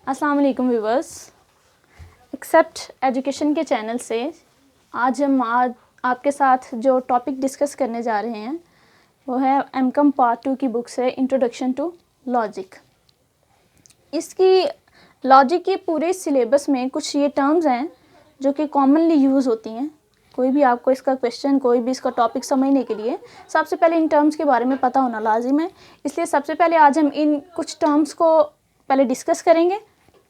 अस्सलाम वालेकुम viewers. Accept education के चैनल से आज आपके साथ जो टॉपिक डिस्कस करने जा रहे हैं वो है एमकॉम पार्ट 2 की बुक से इंट्रोडक्शन टू लॉजिक। इसकी लॉजिक के पूरे सिलेबस में कुछ ये टर्म्स हैं जो कि कॉमनली यूज़ होती हैं। कोई भी आपको इसका क्वेश्चन, कोई भी इसका टॉपिक समझने के लिए सबसे पहले इन टर्म्स के बारे में पता होना लाजिम है। इसलिए सबसे पहले आज हम इन कुछ टर्म्स को पहले डिस्कस करेंगे,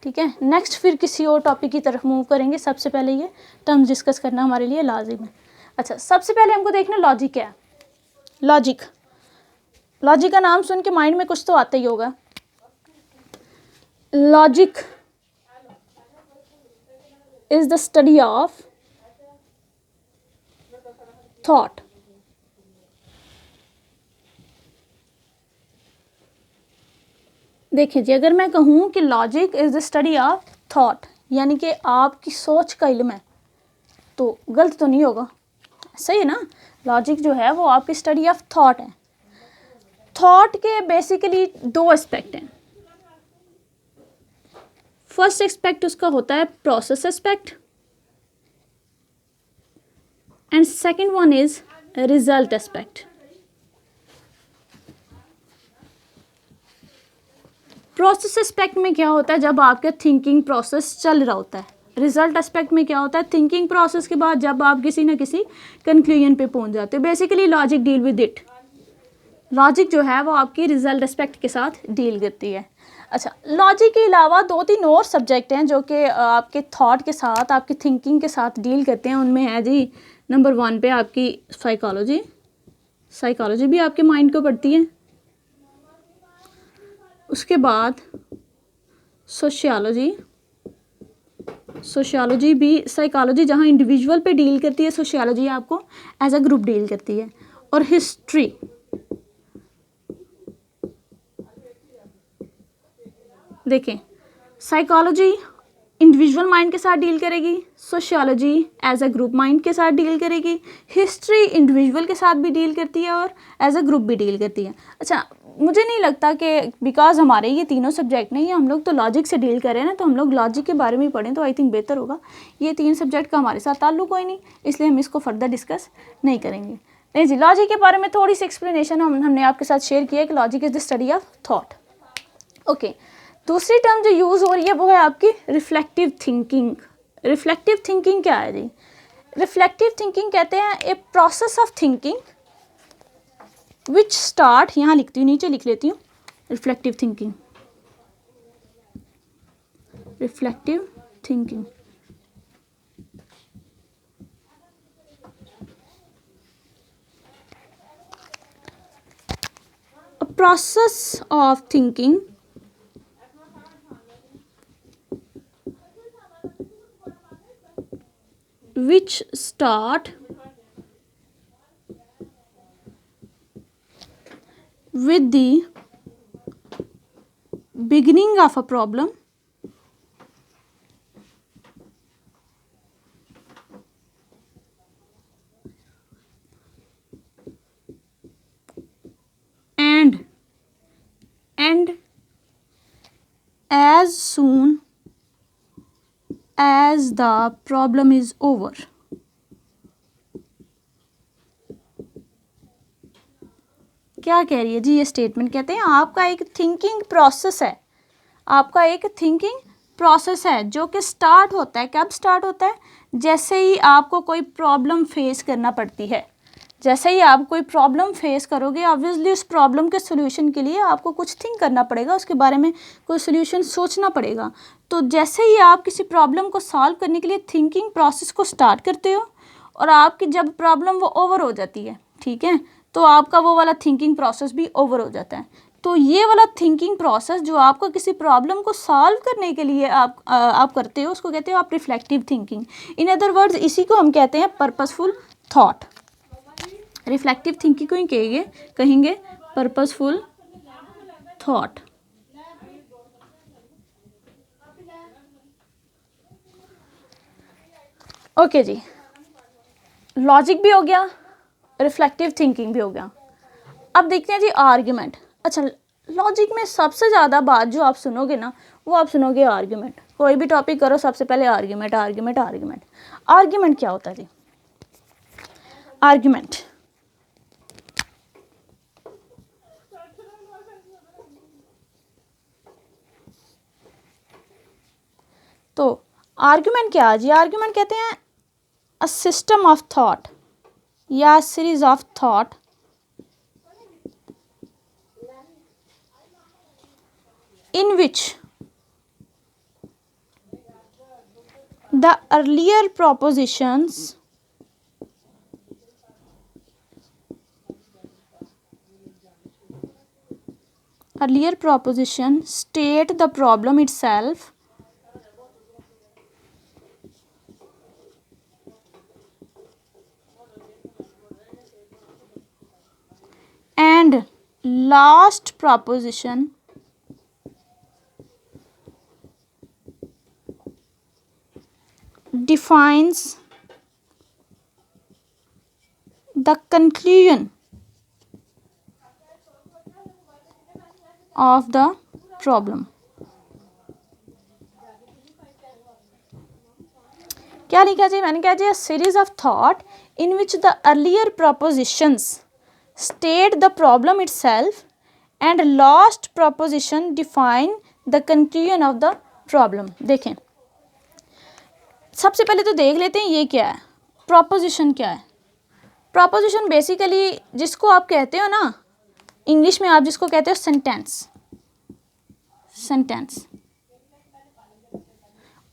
ठीक है। नेक्स्ट फिर किसी और टॉपिक की तरफ मूव करेंगे। सबसे पहले ये टर्म्स डिस्कस करना हमारे लिए लाजिम है। अच्छा, सबसे पहले हमको देखना लॉजिक क्या है। लॉजिक का नाम सुन के माइंड में कुछ तो आता ही होगा। Logic is the study of thought. देखिए जी, अगर मैं कहूँ कि logic is the study of thought, यानी कि आपकी सोच का इल्म है, तो गलत तो नहीं होगा, सही है ना। लॉजिक जो है वो आपकी स्टडी ऑफ थॉट है। थॉट के बेसिकली दो एस्पेक्ट हैं। फर्स्ट एस्पेक्ट उसका होता है process aspect and second one is result aspect. Process aspect में क्या होता है, जब आपका थिंकिंग प्रोसेस चल रहा होता है। रिजल्ट एस्पेक्ट में क्या होता है, थिंकिंग प्रोसेस के बाद जब आप किसी ना किसी कंक्लूजन पे पहुंच जाते हो। Basically logic deal with it. Logic जो है वो आपकी रिजल्ट एस्पेक्ट के साथ डील करती है। अच्छा, लॉजिक के अलावा 2-3 और सब्जेक्ट हैं जो कि आपके थॉट के साथ, आपकी थिंकिंग के साथ डील करते हैं। उनमें है जी, नंबर 1 पे आपकी साइकोलॉजी। साइकोलॉजी भी आपके माइंड को पढ़ती है। उसके बाद सोशियोलॉजी। सोशियोलॉजी भी, साइकोलॉजी जहाँ इंडिविजुअल पे डील करती है, सोशियोलॉजी आपको एज अ ग्रुप डील करती है। और हिस्ट्री। देखें, साइकोलॉजी इंडिविजुअल माइंड के साथ डील करेगी, sociology as a group mind के साथ डील करेगी, हिस्ट्री इंडिविजुअल के साथ भी डील करती है और एज अ ग्रुप भी डील करती है। अच्छा, मुझे नहीं लगता कि बिकॉज हमारे ये तीनों सब्जेक्ट नहीं है, हम लोग तो लॉजिक से डील कर रहे हैं ना, तो हम लोग लॉजिक के बारे में पढ़ें तो आई थिंक बेहतर होगा। ये 3 सब्जेक्ट का हमारे साथ ताल्लुक कोई नहीं, इसलिए हम इसको फर्दर डिस्कस नहीं करेंगे। नहीं जी, लॉजिक के बारे में थोड़ी सी एक्सप्लेनेशन हमने आपके साथ शेयर किया है कि logic is the study of thought. Okay, दूसरी टर्म जो यूज़ हो रही है वो है आपकी रिफ्लेक्टिव थिंकिंग। रिफ्लेक्टिव थिंकिंग क्या है जी? रिफ्लेक्टिव थिंकिंग कहते हैं a process of thinking which start, यहाँ लिखती हूँ, नीचे लिख लेती हूँ, reflective thinking. Reflective thinking a process of thinking which start with the beginning of a problem and as soon as the problem is over। क्या कह रही है जी ये स्टेटमेंट? कहते हैं आपका एक थिंकिंग प्रोसेस है, आपका एक थिंकिंग प्रोसेस है जो कि स्टार्ट होता है। कब स्टार्ट होता है? जैसे ही आपको कोई प्रॉब्लम फेस करना पड़ती है। जैसे ही आप कोई प्रॉब्लम फेस करोगे, ऑब्वियसली उस प्रॉब्लम के सोल्यूशन के लिए आपको कुछ थिंक करना पड़ेगा, उसके बारे में कोई सोल्यूशन सोचना पड़ेगा। तो जैसे ही आप किसी प्रॉब्लम को सॉल्व करने के लिए थिंकिंग प्रोसेस को स्टार्ट करते हो और आपकी जब प्रॉब्लम वो ओवर हो जाती है, ठीक है, तो आपका वो वाला थिंकिंग प्रोसेस भी ओवर हो जाता है। तो ये वाला थिंकिंग प्रोसेस जो आपको किसी प्रॉब्लम को सॉल्व करने के लिए आप करते हो, उसको कहते हो आप reflective thinking. In other words इसी को हम कहते हैं पर्पसफुल थॉट। रिफ्लेक्टिव थिंकिंग को ही कहेंगे पर्पसफुल थॉट। ओके जी, लॉजिक भी हो गया, रिफ्लेक्टिव थिंकिंग भी हो गया। अब देखते हैं जी आर्ग्यूमेंट। अच्छा, लॉजिक में सबसे ज़्यादा बात जो आप सुनोगे ना, वो आप सुनोगे आर्ग्यूमेंट। कोई भी टॉपिक करो, सबसे पहले आर्ग्यूमेंट आर्ग्यूमेंट आर्ग्यूमेंट। आर्ग्यूमेंट क्या होता है जी? आर्ग्यूमेंट तो आर्ग्यूमेंट क्या है जी? आर्ग्यूमेंट कहते हैं अ सिस्टम ऑफ थॉट या series of thought in which the earlier propositions state the problem itself and last proposition defines the conclusion of the problem। क्या लिखा जी? मैंने कहा जी series of thought in which the earlier propositions state the problem itself and last proposition define the conclusion of the problem. देखें, सबसे पहले तो देख लेते हैं ये क्या है, प्रोपोजिशन क्या है। प्रोपोजिशन बेसिकली जिसको आप कहते हो ना, इंग्लिश में आप जिसको कहते हो सेंटेंस, सेंटेंस,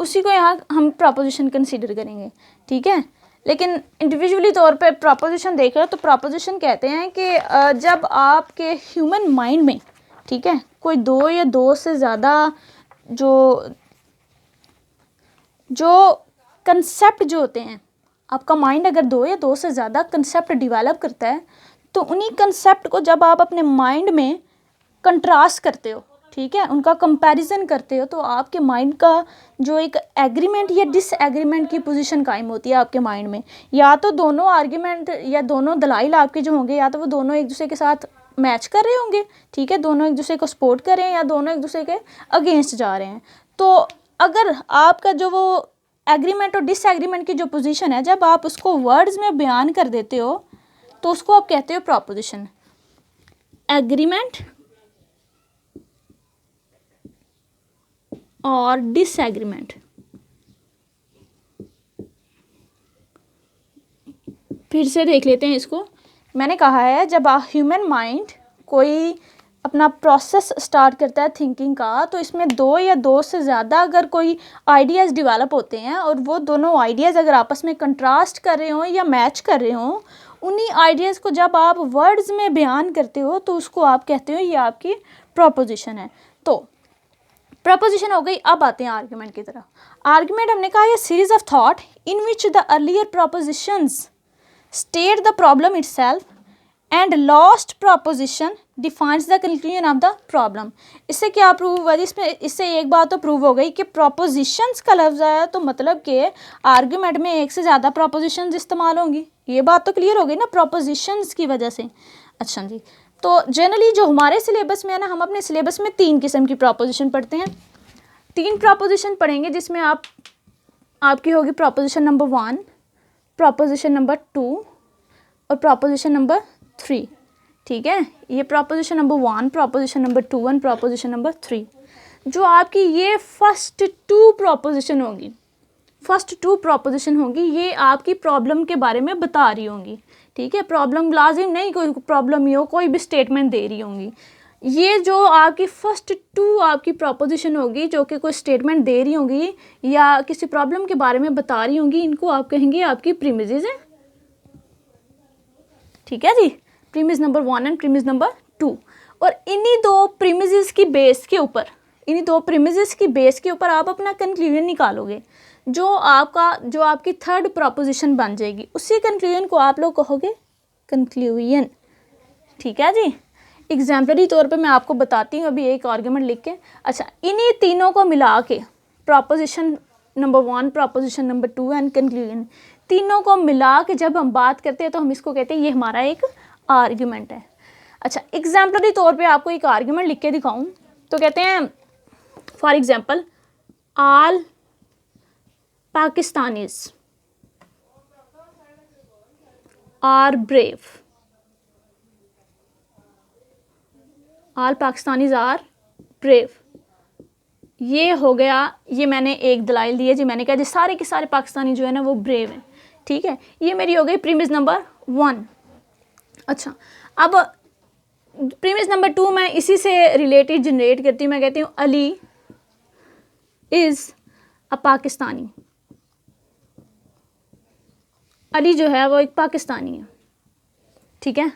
उसी को यहाँ हम प्रोपोजिशन कंसीडर करेंगे, ठीक है। लेकिन इंडिविजुअली तौर पे प्रोपोजिशन देख रहे हो तो प्रोपोजिशन कहते हैं कि जब आपके ह्यूमन माइंड में, ठीक है, कोई दो या दो से ज़्यादा जो कंसेप्ट जो होते हैं, आपका माइंड अगर दो या दो से ज़्यादा कंसेप्ट डिवेलप करता है तो उन्हीं कंसेप्ट को जब आप अपने माइंड में कंट्रास्ट करते हो, ठीक है, उनका कंपैरिजन करते हो, तो आपके माइंड का जो एक एग्रीमेंट या डिसएग्रीमेंट की पोजीशन कायम होती है आपके माइंड में। या तो दोनों आर्ग्यूमेंट या दोनों दलाइल आपके जो होंगे, या तो वो दोनों एक दूसरे के साथ मैच कर रहे होंगे, ठीक है, दोनों एक दूसरे को सपोर्ट कर रहे हैं या दोनों एक दूसरे के अगेंस्ट जा रहे हैं। तो अगर आपका जो वो एग्रीमेंट और डिसएग्रीमेंट की जो पोजीशन है, जब आप उसको वर्ड्स में बयान कर देते हो तो उसको आप कहते हो प्रोपोजिशन। एग्रीमेंट और डिसएग्रीमेंट, फिर से देख लेते हैं इसको। मैंने कहा है जब ह्यूमन माइंड कोई अपना प्रोसेस स्टार्ट करता है थिंकिंग का, तो इसमें दो या दो से ज़्यादा अगर कोई आइडियाज़ डेवलप होते हैं और वो दोनों आइडियाज़ अगर आपस में कंट्रास्ट कर रहे हों या मैच कर रहे हों, उन्हीं आइडियाज़ को जब आप वर्ड्स में बयान करते हो तो उसको आप कहते हो ये आपकी प्रोपोजिशन है। तो प्रपोजिशन हो गई। अब आते हैं आर्ग्यूमेंट की तरफ। आर्ग्यूमेंट हमने कहा है series of thought in which the earlier propositions state the problem itself and last proposition defines the conclusion of the problem. इससे क्या प्रूव हुआ? इससे एक बात तो प्रूव हो गई कि प्रोपोजिशंस का लफ्ज़ आया तो मतलब कि आर्ग्यूमेंट में एक से ज़्यादा प्रोपोजिशंस इस्तेमाल होंगी। ये बात तो क्लियर हो गई ना प्रोपोजिशंस की वजह से। अच्छा जी, तो जनरली जो हमारे सिलेबस में है ना, हम अपने सिलेबस में 3 किस्म की प्रोपोजिशन पढ़ते हैं। 3 प्रोपोजिशन पढ़ेंगे जिसमें आपकी होगी प्रोपोजिशन नंबर 1, प्रोपोजिशन नंबर 2 और प्रोपोजिशन नंबर 3, ठीक है। ये proposition number 1, proposition number 2 and proposition number 3। जो आपकी ये फर्स्ट 2 प्रोपोजिशन होंगी, ये आपकी प्रॉब्लम के बारे में बता रही होंगी, ठीक है। प्रॉब्लम लाजिम नहीं कोई प्रॉब्लम ही हो, कोई भी स्टेटमेंट दे रही होंगी। ये जो आपकी फर्स्ट 2 आपकी प्रोपोजिशन होगी जो कि कोई स्टेटमेंट दे रही होंगी या किसी प्रॉब्लम के बारे में बता रही होंगी, इनको आप कहेंगे आपकी प्रीमिसेस हैं, ठीक है जी। Premise number 1 and premise number 2। और इन्हीं 2 प्रीमिसेस की बेस के ऊपर आप अपना कंक्लूजन निकालोगे। जो आपकी थर्ड प्रोपोजिशन बन जाएगी, उसी कंक्लूजन को आप लोग कहोगे कंक्लूजन, ठीक है जी। एग्जाम्पलरी तौर पे मैं आपको बताती हूँ अभी एक आर्गुमेंट लिख के। अच्छा, इन्हीं तीनों को मिला के proposition number 1, proposition number 2 and conclusion, तीनों को मिला के जब हम बात करते हैं तो हम इसको कहते हैं ये हमारा एक आर्गुमेंट है। अच्छा, एग्जाम्पलरी तौर पे आपको एक आर्ग्यूमेंट लिख के दिखाऊं तो कहते हैं for example all Pakistanis are brave, all Pakistanis are brave. ये हो गया, ये मैंने एक दलाइल दी है जी, मैंने कहा जी सारे के सारे पाकिस्तानी जो है ना वो ब्रेव हैं, ठीक है। ये मेरी हो गई प्रीमिस नंबर 1। अच्छा, अब प्रीमिस नंबर 2 मैं इसी से रिलेटेड जनरेट करती हूँ। मैं कहती हूँ अली इज़ अ पाकिस्तानी, अली जो है वो एक पाकिस्तानी है, ठीक है।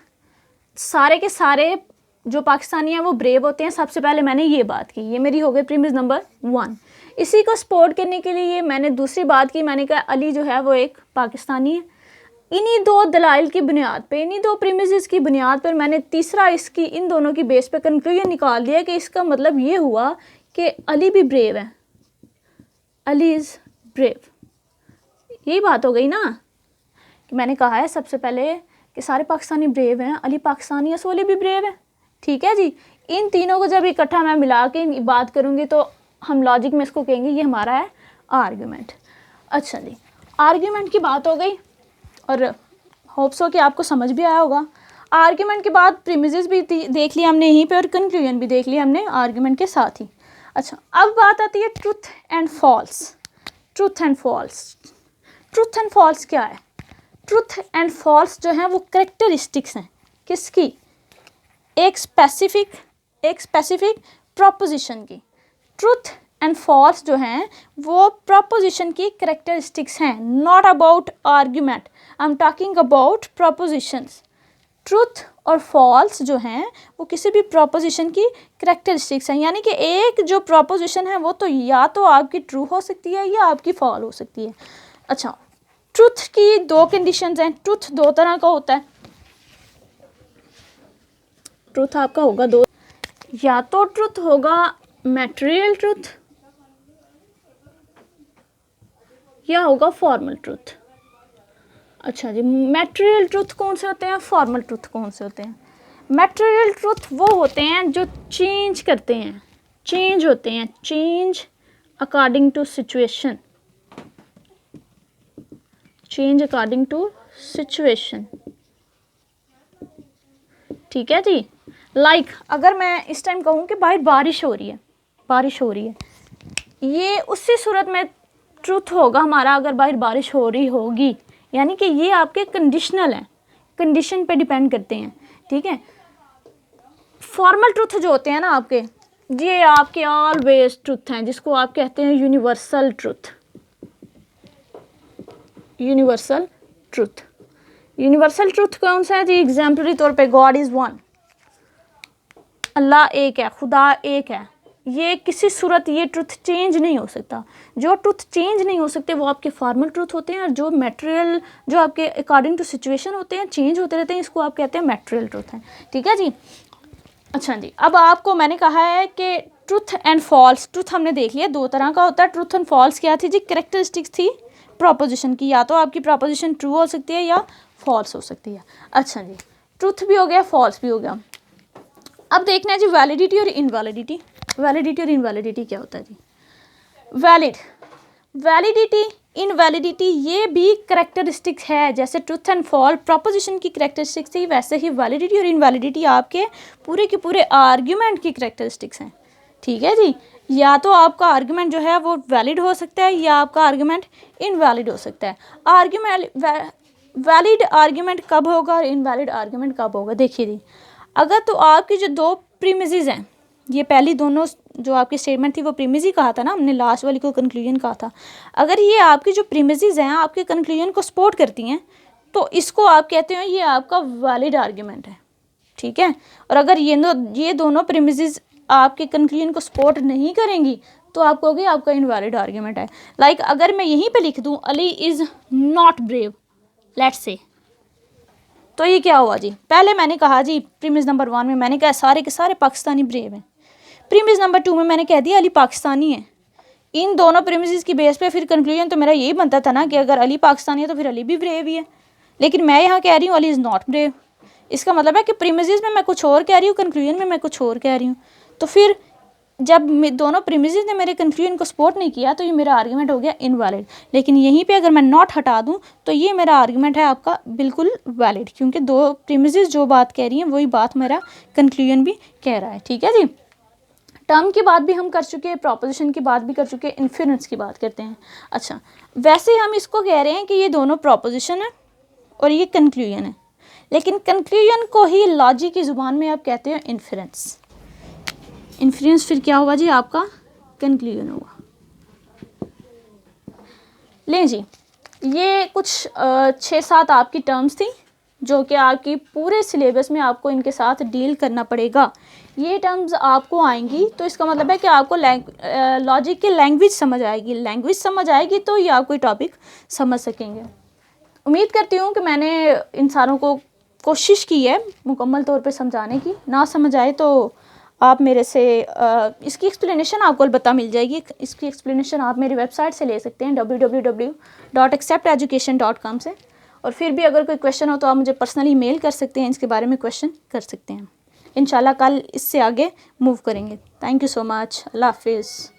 सारे के सारे जो पाकिस्तानी हैं वो ब्रेव होते हैं, सबसे पहले मैंने ये बात की, ये मेरी हो गई प्रीमिस नंबर 1। इसी को सपोर्ट करने के लिए मैंने दूसरी बात की, मैंने कहा अली जो है वो एक पाकिस्तानी है। इन्हीं दो दलाइल की बुनियाद पे, इन्हीं दो प्रीमिसेस की बुनियाद पर मैंने तीसरा इसकी इन दोनों की बेस पे कंक्लूजन निकाल दिया कि इसका मतलब ये हुआ कि अली भी ब्रेव है, अली इज़ ब्रेव। यही बात हो गई ना कि मैंने कहा है सबसे पहले कि सारे पाकिस्तानी ब्रेव हैं, अली पाकिस्तानी है सो अली भी ब्रेव है, ठीक है जी। इन तीनों को जब इकट्ठा मैं मिला के बात करूँगी तो हम लॉजिक में इसको कहेंगे ये हमारा है आर्ग्यूमेंट। अच्छा जी, आर्ग्यूमेंट की बात हो गई और होप्स हो कि आपको समझ भी आया होगा। आर्ग्यूमेंट के बाद प्रीमिसेस भी देख लिया हमने यहीं पे और कंक्लूजन भी देख लिया हमने आर्ग्यूमेंट के साथ ही। अच्छा, अब बात आती है truth and false. Truth and false, truth and false क्या है? ट्रुथ एंड फॉल्स जो हैं वो करेक्टरिस्टिक्स हैं किसकी? एक स्पेसिफिक प्रोपोजिशन की। ट्रुथ एंड फॉल्स जो हैं वो प्रोपोजिशन की करेक्टरिस्टिक्स हैं, not about argument, I am talking about propositions. Truth और फॉल्स जो हैं वो किसी भी प्रोपोजिशन की करेक्टरिस्टिक्स हैं, यानी कि एक जो प्रोपोजिशन है वो तो या तो आपकी ट्रू हो सकती है या आपकी फॉल हो सकती है। अच्छा, ट्रुथ की दो कंडीशंस हैं। ट्रुथ दो तरह का होता है, ट्रुथ आपका होगा दो, या तो ट्रुथ होगा मटेरियल ट्रुथ या होगा फॉर्मल ट्रुथ। अच्छा जी, मटेरियल ट्रुथ कौन से होते हैं, फॉर्मल ट्रुथ कौन से होते हैं? मटेरियल ट्रुथ वो होते हैं जो चेंज करते हैं, चेंज होते हैं, change according to situation, change according to situation, ठीक है जी। लाइक अगर मैं इस टाइम कहूँ कि बाहर बारिश हो रही है, बारिश हो रही है, ये उसी सूरत में ट्रुथ होगा हमारा अगर बाहर बारिश हो रही होगी, यानी कि ये आपके कंडीशनल हैं, कंडीशन पे डिपेंड करते हैं, ठीक है। फॉर्मल ट्रुथ जो होते हैं ना आपके, ये आपके ऑलवेज ट्रुथ हैं, जिसको आप कहते हैं universal truth. Universal truth, universal truth कौन सा है जी? एग्जाम्पलरी तौर पे गॉड इज़ वन, अल्लाह एक है, खुदा एक है। ये किसी सूरत ये ट्रुथ चेंज नहीं हो सकता। जो ट्रुथ चेंज नहीं हो सकते वो आपके फॉर्मल ट्रुथ होते हैं, और जो मटेरियल जो आपके अकॉर्डिंग टू सिचुएशन होते हैं, चेंज होते रहते हैं, इसको आप कहते हैं मटेरियल ट्रुथ है, ठीक है जी। अच्छा जी, अब आपको मैंने कहा है कि ट्रुथ एंड फॉल्स, ट्रुथ हमने देख लिया दो तरह का होता है। ट्रुथ एंड फॉल्स क्या थी जी? करेक्टरिस्टिक्स थी प्रोपोजिशन की, या तो आपकी प्रोपोजिशन ट्रू हो सकती है या फॉल्स हो सकती है। अच्छा जी, ट्रुथ भी हो गया, फॉल्स भी हो गया। अब देखना है जी वैलिडिटी और इनवैलिडिटी। वैलिडिटी और इनवैलिडिटी क्या होता है जी? वैलिड, वैलिडिटी, इनवैलिडिटी ये भी करेक्टरिस्टिक्स है। जैसे ट्रुथ एंड फॉल प्रोपोजिशन की करेक्टरिस्टिक्स थी, वैसे ही वैलिडिटी और इनवैलिडिटी आपके पूरे के पूरे आर्ग्यूमेंट की करेक्टरिस्टिक्स हैं, ठीक है जी। या तो आपका आर्ग्यूमेंट जो है वो वैलिड हो सकता है या आपका आर्ग्यूमेंट इनवैलिड हो सकता है। आर्ग्यूमेंट वैलिड आर्ग्यूमेंट कब होगा और इनवैलिड आर्ग्यूमेंट कब होगा? देखिए जी, अगर तो आपकी जो दो प्रीमिसेस हैं, ये पहली दोनों जो आपकी स्टेटमेंट थी वो प्रीमिस ही कहा था ना हमने, लास्ट वाली को कंक्लूजन कहा था। अगर ये आपकी जो प्रीमिसेस हैं आपके कंक्लूजन को सपोर्ट करती हैं तो इसको आप कहते हो ये आपका वैलिड आर्ग्यूमेंट है, ठीक है। और अगर ये दोनों प्रीमिसेस आपके कंक्लूजन को सपोर्ट नहीं करेंगी तो आप कहोगे आपका इनवैलिड आर्ग्यूमेंट है। लाइक अगर मैं यहीं पे लिख दूं Ali is not brave, let's say, तो ये क्या हुआ जी? पहले मैंने कहा जी प्रीमिस नंबर 1 में मैंने कहा सारे के सारे पाकिस्तानी ब्रेव हैं। प्रीमिस नंबर 2 में मैंने कह दिया अली पाकिस्तानी है। इन दोनों प्रीमिसेस की बेस पे फिर कंक्लूजन तो मेरा यही बनता था ना कि अगर अली पाकिस्तानी है तो फिर अली भी ब्रेव ही है। लेकिन मैं यहाँ कह रही हूँ अली इज़ नॉट ब्रेव, इसका मतलब है कि प्रीमिसेस में मैं कुछ और कह रही हूँ, कंक्लूजन में मैं कुछ और कह रही हूँ। तो फिर जब दोनों प्रीमिसेस ने मेरे कंक्लूजन को सपोर्ट नहीं किया तो ये मेरा आर्गूमेंट हो गया इनवैलिड। लेकिन यहीं पे अगर मैं नॉट हटा दूँ तो ये मेरा आर्गूमेंट है आपका बिल्कुल वैलिड, क्योंकि दो प्रीमिसेस जो बात कह रही हैं वही बात मेरा कंक्लूजन भी कह रहा है। ठीक है जी, टर्म की बात भी हम कर चुके हैं, प्रोपोजिशन की बात भी कर चुके हैं, इन्फ्रेंस की बात करते हैं। अच्छा, वैसे हम इसको कह रहे हैं कि ये दोनों प्रोपोजिशन है और ये कंक्लूजन है, लेकिन कंक्लूजन को ही लॉजिक की ज़ुबान में आप कहते हो इन्फ्रेंस। इन्फ्रेंस फिर क्या हुआ जी, आपका कंक्लूजन हुआ। लें जी, ये कुछ 6-7 आपकी टर्म्स थी जो कि आपकी पूरे सिलेबस में आपको इनके साथ डील करना पड़ेगा। ये टर्म्स आपको आएंगी तो इसका मतलब है कि आपको लॉजिक की लैंग्वेज समझ आएगी, लैंग्वेज समझ आएगी तो ये आप कोई टॉपिक समझ सकेंगे। उम्मीद करती हूँ कि मैंने इन सारों को कोशिश की है मुकम्मल तौर पे समझाने की। ना समझ आए तो आप मेरे से इसकी एक्सप्लेनेशन आपको अलबत्ता मिल जाएगी। इसकी एक्सप्लेनेशन आप मेरी वेबसाइट से ले सकते हैं www.accepteducation.com से। और फिर भी अगर कोई क्वेश्चन हो तो आप मुझे पर्सनली मेल कर सकते हैं, इसके बारे में क्वेश्चन कर सकते हैं। इंशाल्लाह कल इससे आगे मूव करेंगे। Thank you so much. अल्लाह हाफिज़।